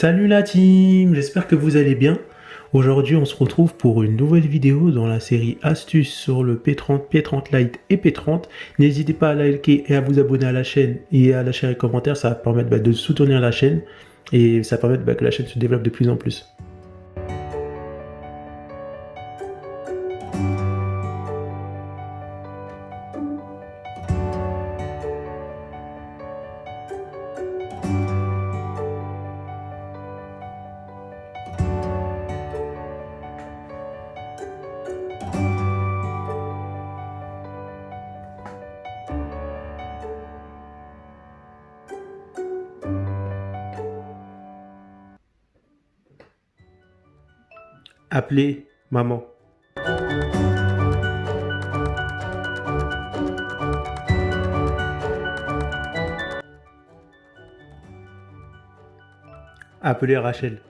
Salut la team, j'espère que vous allez bien. Aujourd'hui, on se retrouve pour une nouvelle vidéo dans la série astuces sur le P30, P30 Lite et P30. N'hésitez pas à liker et à vous abonner à la chaîne et à lâcher un commentaire, ça va permettre de soutenir la chaîne et ça va permettre que la chaîne se développe de plus en plus. Appelez maman. Appelez Rachel.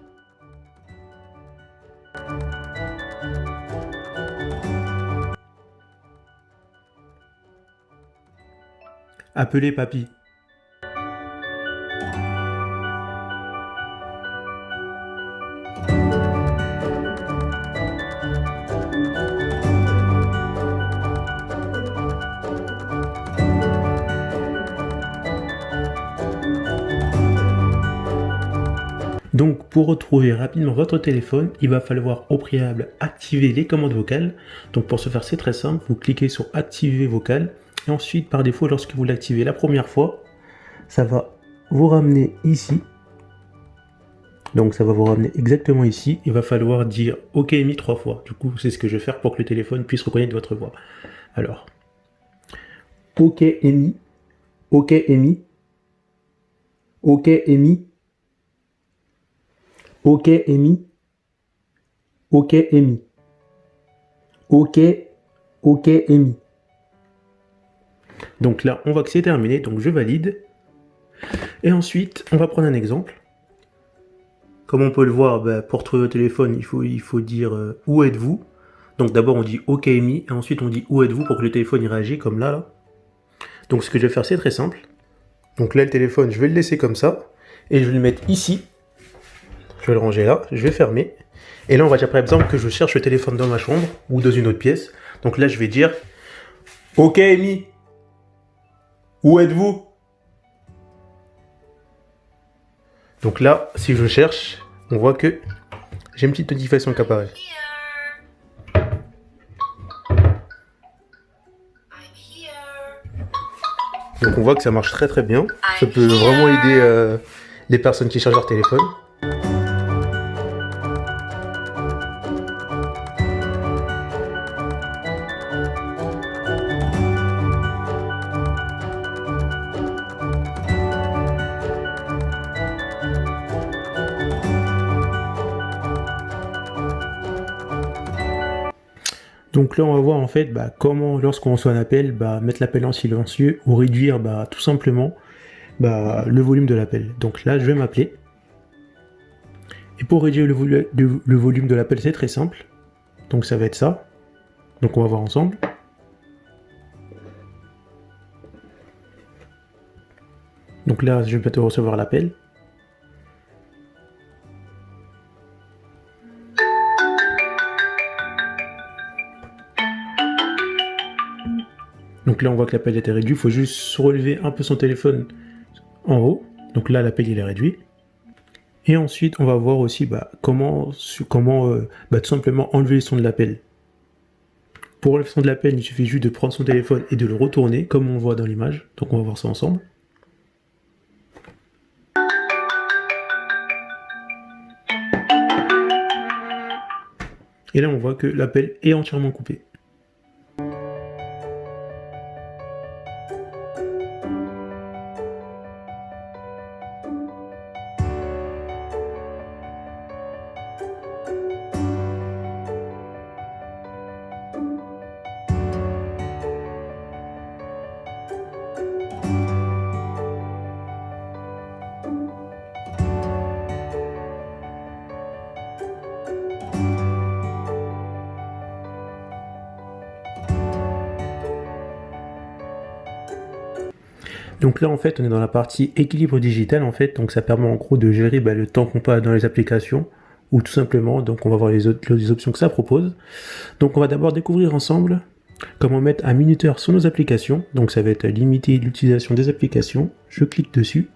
Appelez papy. Donc pour retrouver rapidement votre téléphone, il va falloir au préalable activer les commandes vocales. Donc pour ce faire, c'est très simple, vous cliquez sur activer vocale et ensuite par défaut, lorsque vous l'activez la première fois, ça va vous ramener ici. Donc ça va vous ramener exactement ici. Il va falloir dire OK Amy 3 fois. Du coup, c'est ce que je vais faire pour que le téléphone puisse reconnaître votre voix. Alors, OK Amy, OK Amy, OK Amy, OK Amy, OK Amy, OK, OK Amy. Donc là, on voit que c'est terminé, donc je valide. Et ensuite, on va prendre un exemple. Comme on peut le voir, pour trouver le téléphone, il faut dire où êtes-vous. Donc d'abord on dit OK Amy, et ensuite on dit où êtes-vous pour que le téléphone y réagisse comme là. Donc ce que je vais faire, c'est très simple. Donc là, le téléphone, je vais le laisser comme ça, et je vais le mettre ici. Je vais le ranger là, je vais fermer. Et là, on va dire par exemple que je cherche le téléphone dans ma chambre ou dans une autre pièce. Donc là, je vais dire OK Amy, où êtes-vous? Donc là, si je cherche, on voit que j'ai une petite notification qui apparaît. Donc on voit que ça marche très très bien. Ça peut vraiment aider les personnes qui chargent leur téléphone. Donc là, on va voir en fait comment, lorsqu'on reçoit un appel, mettre l'appel en silencieux ou réduire tout simplement le volume de l'appel. Donc là, je vais m'appeler. Et pour réduire le volume de l'appel, c'est très simple. Donc ça va être ça. Donc on va voir ensemble. Donc là, je vais bientôt recevoir l'appel. Donc là, on voit que l'appel était réduit. Il faut juste relever un peu son téléphone en haut. Donc là, l'appel il est réduit. Et ensuite, on va voir aussi comment tout simplement enlever le son de l'appel. Pour enlever le son de l'appel, il suffit juste de prendre son téléphone et de le retourner, comme on voit dans l'image. Donc on va voir ça ensemble. Et là, on voit que l'appel est entièrement coupé. Donc là en fait on est dans la partie équilibre digital en fait, donc ça permet en gros de gérer le temps qu'on passe dans les applications, ou tout simplement, donc on va voir les options que ça propose. Donc on va d'abord découvrir ensemble comment mettre un minuteur sur nos applications, donc ça va être limiter l'utilisation des applications, je clique dessus,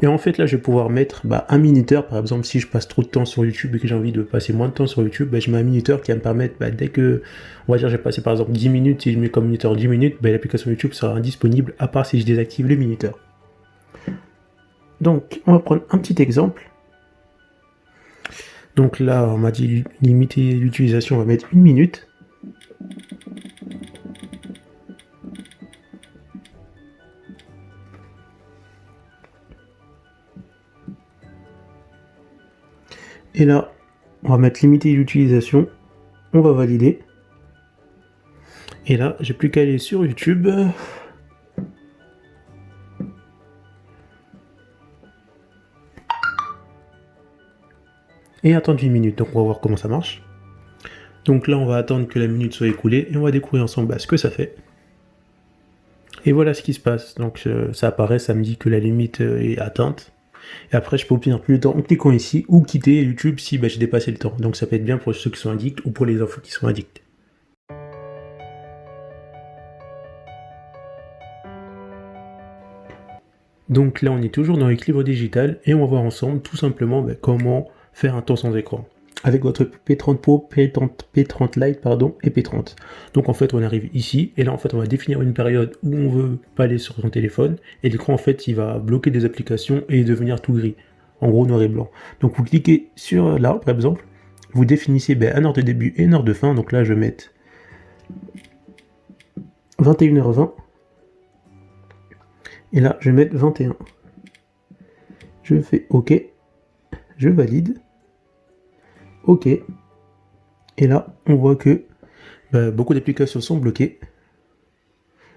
et en fait là je vais pouvoir mettre un minuteur, par exemple si je passe trop de temps sur YouTube et que j'ai envie de passer moins de temps sur YouTube, je mets un minuteur qui va me permettre, dès que, on va dire j'ai passé par exemple 10 minutes, si je mets comme minuteur 10 minutes, l'application YouTube sera indisponible à part si je désactive le minuteur. Donc on va prendre un petit exemple. Donc là on m'a dit limiter l'utilisation, on va mettre 1 minute. Et là, on va mettre limiter l'utilisation, on va valider. Et là, j'ai plus qu'à aller sur YouTube. Et attendre 8 minutes, donc on va voir comment ça marche. Donc là, on va attendre que la minute soit écoulée et on va découvrir ensemble ce que ça fait. Et voilà ce qui se passe. Donc ça apparaît, ça me dit que la limite est atteinte. Et après, je peux obtenir plus de temps en cliquant ici ou quitter YouTube si j'ai dépassé le temps. Donc ça peut être bien pour ceux qui sont addicts ou pour les enfants qui sont addicts. Donc là, on est toujours dans l'équilibre digital et on va voir ensemble tout simplement comment faire un temps sans écran avec votre P30 Pro, P30 Lite et P30. Donc en fait, on arrive ici et là en fait, on va définir une période où on veut pas aller sur son téléphone et l'écran en fait, il va bloquer des applications et devenir tout gris, en gros noir et blanc. Donc vous cliquez sur là, par exemple, vous définissez une heure de début et une heure de fin. Donc là, je vais mettre 21h20. Et là, je vais mettre 21. Je fais OK. Je valide. OK. Et là, on voit que beaucoup d'applications sont bloquées.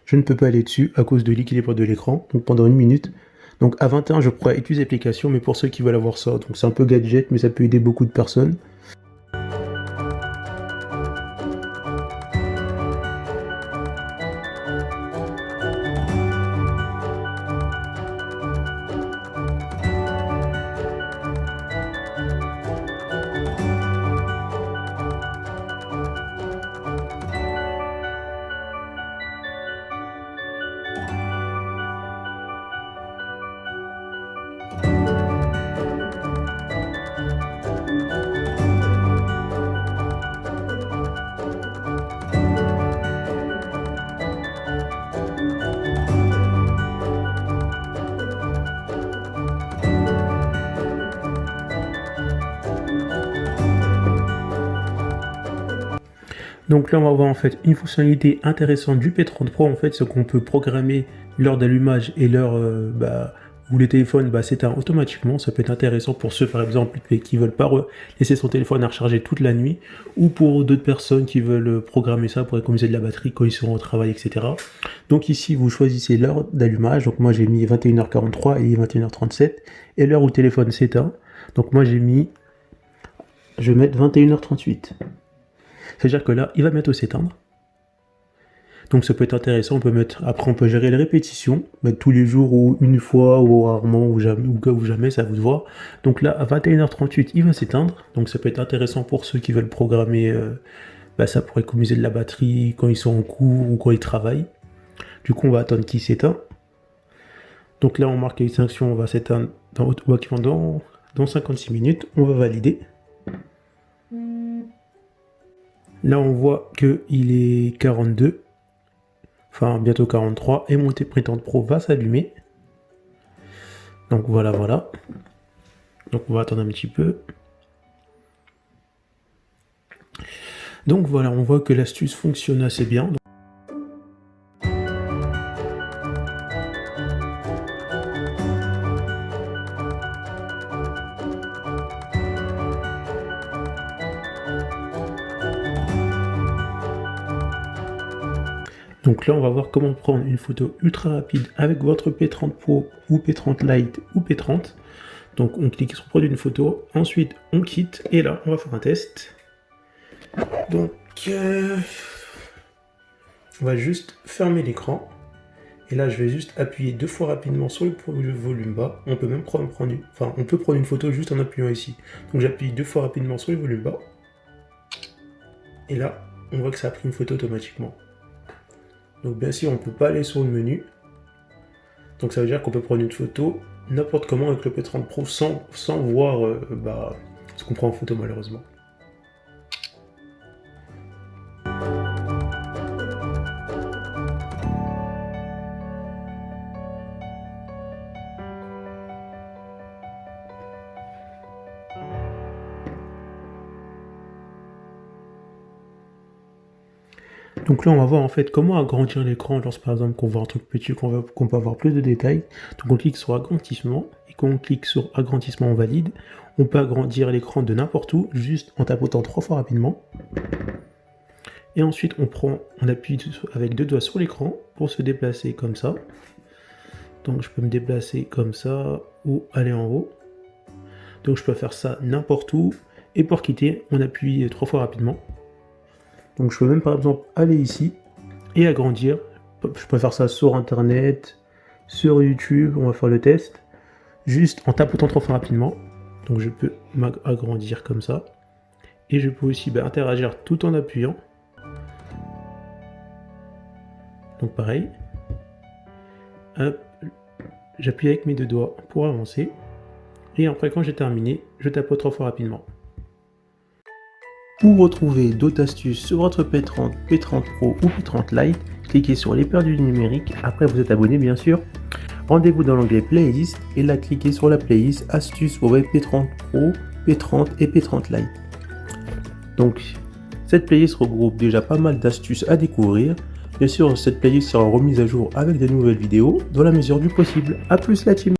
Je ne peux pas aller dessus à cause de l'équilibre de l'écran. Donc pendant 1 minute. Donc à 21, je pourrais utiliser l'application, mais pour ceux qui veulent avoir ça, donc c'est un peu gadget, mais ça peut aider beaucoup de personnes. Donc là, on va voir en fait une fonctionnalité intéressante du P30 Pro, en fait, c'est qu'on peut programmer l'heure d'allumage et l'heure où le téléphone s'éteint automatiquement. Ça peut être intéressant pour ceux, par exemple, qui veulent pas laisser son téléphone à recharger toute la nuit, ou pour d'autres personnes qui veulent programmer ça pour économiser de la batterie quand ils seront au travail, etc. Donc ici, vous choisissez l'heure d'allumage. Donc moi, j'ai mis 21h43 et 21h37, et l'heure où le téléphone s'éteint. Donc moi, je vais mettre 21h38. C'est-à-dire que là, il va bientôt s'éteindre. Donc ça peut être intéressant, après on peut gérer les répétitions, mettre tous les jours ou une fois ou rarement ou jamais, ça vous de voir. Donc là, à 21h38, il va s'éteindre. Donc ça peut être intéressant pour ceux qui veulent programmer ça pour économiser de la batterie quand ils sont en cours ou quand ils travaillent. Du coup, on va attendre qu'il s'éteint. Donc là, on marque l'extinction, on va s'éteindre dans 56 minutes. On va valider. Là, on voit qu'il est 42, enfin bientôt 43, et mon P30 Pro va s'allumer. Donc voilà. Donc on va attendre un petit peu. Donc voilà, on voit que l'astuce fonctionne assez bien. Donc là, on va voir comment prendre une photo ultra rapide avec votre P30 Pro ou P30 Lite ou P30. Donc on clique sur prendre une photo, ensuite on quitte et là, on va faire un test. Donc on va juste fermer l'écran Et là, je vais juste appuyer 2 fois rapidement sur le volume bas. On peut même prendre une photo juste en appuyant ici. Donc j'appuie 2 fois rapidement sur le volume bas. Et là, on voit que ça a pris une photo automatiquement. Donc bien sûr, on ne peut pas aller sur le menu. Donc ça veut dire qu'on peut prendre une photo n'importe comment avec le P30 Pro sans voir ce qu'on prend en photo malheureusement. Donc là, on va voir en fait comment agrandir l'écran lorsque par exemple qu'on voit un truc petit, qu'on peut avoir plus de détails. Donc on clique sur agrandissement et quand on clique sur agrandissement on valide, on peut agrandir l'écran de n'importe où juste en tapotant 3 fois rapidement. Et ensuite on appuie avec 2 doigts sur l'écran pour se déplacer comme ça. Donc je peux me déplacer comme ça ou aller en haut. Donc je peux faire ça n'importe où. Et pour quitter, on appuie 3 fois rapidement. Donc je peux même par exemple aller ici et agrandir. Je peux faire ça sur internet, sur YouTube, on va faire le test. Juste en tapotant 3 fois rapidement. Donc je peux m'agrandir comme ça. Et je peux aussi interagir tout en appuyant. Donc pareil. Hop, j'appuie avec mes 2 doigts pour avancer. Et après quand j'ai terminé, je tapote 3 fois rapidement. Pour retrouver d'autres astuces sur votre P30, P30 Pro ou P30 Lite, cliquez sur les paires du numérique, après vous êtes abonné bien sûr. Rendez-vous dans l'onglet Playlist et là cliquez sur la playlist Astuces pour P30 Pro, P30 et P30 Lite. Donc cette playlist regroupe déjà pas mal d'astuces à découvrir. Bien sûr cette playlist sera remise à jour avec de nouvelles vidéos dans la mesure du possible. A plus la team!